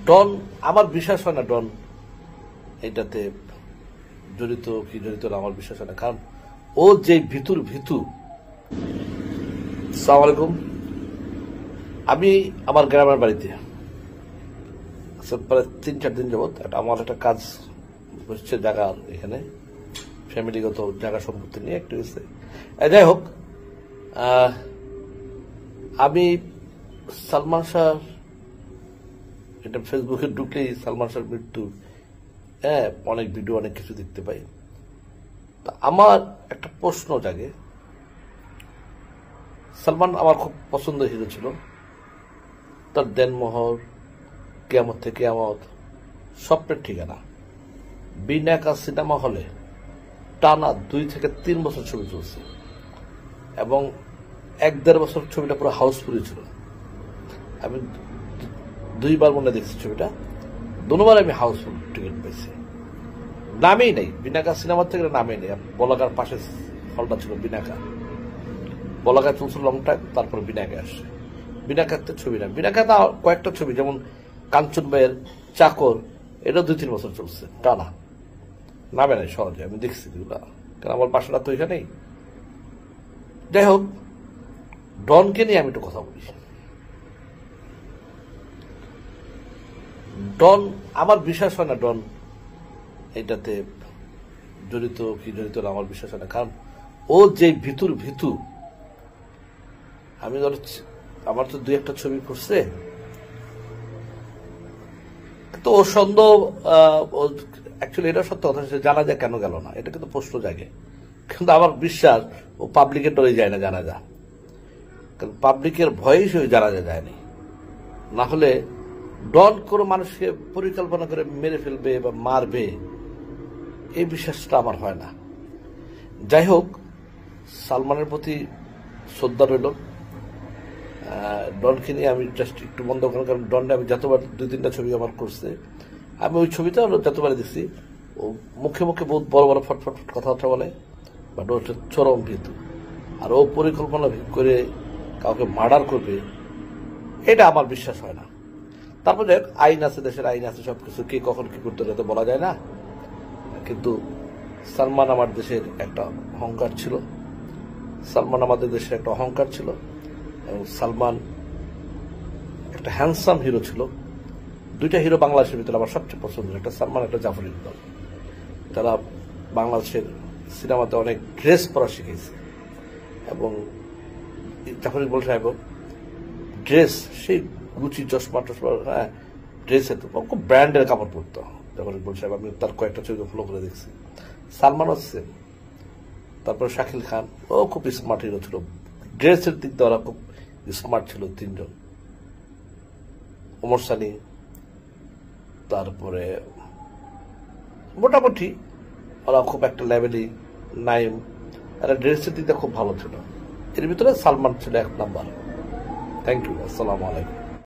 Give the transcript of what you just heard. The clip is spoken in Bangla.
ডন আমার বিশ্বাস হয় না ডন এটাতে জড়িত কি জড়িত না আমার বিশ্বাস হয় না, কারণ ও যে ভিতুর ভিতু। আসসালামু আলাইকুম। আমি আমার গ্রামের বাড়িতে প্রায় 3-4 দিন যাবৎ আমার একটা কাজ হচ্ছে জায়গার, এখানে ফ্যামিলিগত জায়গা সম্পত্তি নিয়ে একটু এসে যাই হোক, আমি সালমান শাহ এটা ফেসবুকে ঢুকলেই সালমান শাহর মৃত্যু অনেক ভিডিও অনেক কিছু দেখতে পাই। তা আমার একটা প্রশ্ন জাগে, সালমান আমার খুব পছন্দের হিরো ছিল, তার দেনমোহর, কিয়ামত থেকে কিয়ামত, স্বপ্নের ঠিকানা, বিনাকা সিনেমা হলে টানা 2 থেকে 3 বছর ছবি চলছে এবং 1-1.5 বছর ছবিটা পুরো হাউসফুল ছিল। আমি 2বার মনে দেখছি ছবিটা, 2বার আমি হাউসফুল টিকিট পেয়েছি। নামেই নেই বিনাকা সিনেমার থেকে, নামেই নেই। বলাকার পাশে হলটা ছিল বিনাকা, বলাকায় চলছিল লং টাইম, তারপর বিনাকে আসছে। বিনাকাতে ছবি না, বিনাকাতে কয়েকটা ছবি যেমন কাঞ্চন ভাইয়ের চাকর, এটা 2-3 বছর চলছে টানা, নামে নাই সহজে। আমি দেখছি এগুলা, কারণ আমার বাসাটা তো এখানেই। যাই হোক, ডনকে নিয়ে আমি একটু কথা বলি। ডন আমার বিশ্বাস হয় না ডন এটাতে জড়িত কি জড়িত না আমার বিশ্বাস হয় না, কারণ ও যে ভিতুর ভিতু। আমি ধর আমার তো 2-1টা ছবি করছে, তো ও সন্দেহ অ্যাকচুয়ালি এটা সত্য কথা, জানা যায় কেন গেল না, এটা কিন্তু প্রশ্ন জাগে। কিন্তু আমার বিশ্বাস ও পাবলিকের ডরে যায় না জানা যা, কারণ পাবলিকের ভয়েই সে জানা যায়নি। না হলে ডন কোনো মানুষকে পরিকল্পনা করে মেরে ফেলবে বা মারবে, এই বিশ্বাসটা আমার হয় না। যাই হোক, সালমানের প্রতি শ্রদ্ধা রইল। ডনকে নিয়ে আমি জাস্ট একটু বন্ধ করার কারণ ডনটা আমি যতবার 2-3টা ছবি আমার করছে, আমি ওই ছবিটা যতবার দেখছি ও মুখে মুখে বহুত বড় বড় ফটফট কথাবার্তা বলে, বাট ও হচ্ছে চরম ভীতু। আর ও পরিকল্পনা করে কাউকে মার্ডার করবে, এটা আমার বিশ্বাস হয় না। তারপর দেখ, আইন আছে, দেশের আইন আছে, সবকিছু কে কখন কি করতে হবে বলা যায় না। কিন্তু সালমান আমার দেশের একটা অহংকার ছিল, সালমান আমাদের দেশের একটা অহংকার ছিল, এবং সালমান একটা হ্যান্ডসাম হিরো ছিল। 2টা হিরো বাংলাদেশের ভিতরে আমার সবচেয়ে পছন্দের, একটা সালমান, একটা জাফর ইকবাল। তারা বাংলাদেশের সিনেমাতে অনেক ড্রেস পরা শিখেছে, এবং জাফর ইকবাল সাহেব ড্রেস সেই গুচি চশমা টশমা, ড্রেসে তো খুব ব্র্যান্ডের কাপড় পরতো জাফর ইকবাল সাহেব। আমি তার কয়েকটা ছবি ফলো করে দেখছি। সালমান হচ্ছে, তারপর শাকিল খান, ও খুব স্মার্ট হিরো ছিল, ড্রেসের দিক দিয়ে ওরা খুব স্মার্ট ছিল 3জন। ওমর সানি, তারপরে মোটামুটি ওরা খুব একটা লেভেলই। নাইম, এরা ড্রেসের দিক দিয়ে খুব ভালো ছিল। এর ভিতরে সালমান ছিল 1 নাম্বার। Thank you. আসসালামু আলাইকুম।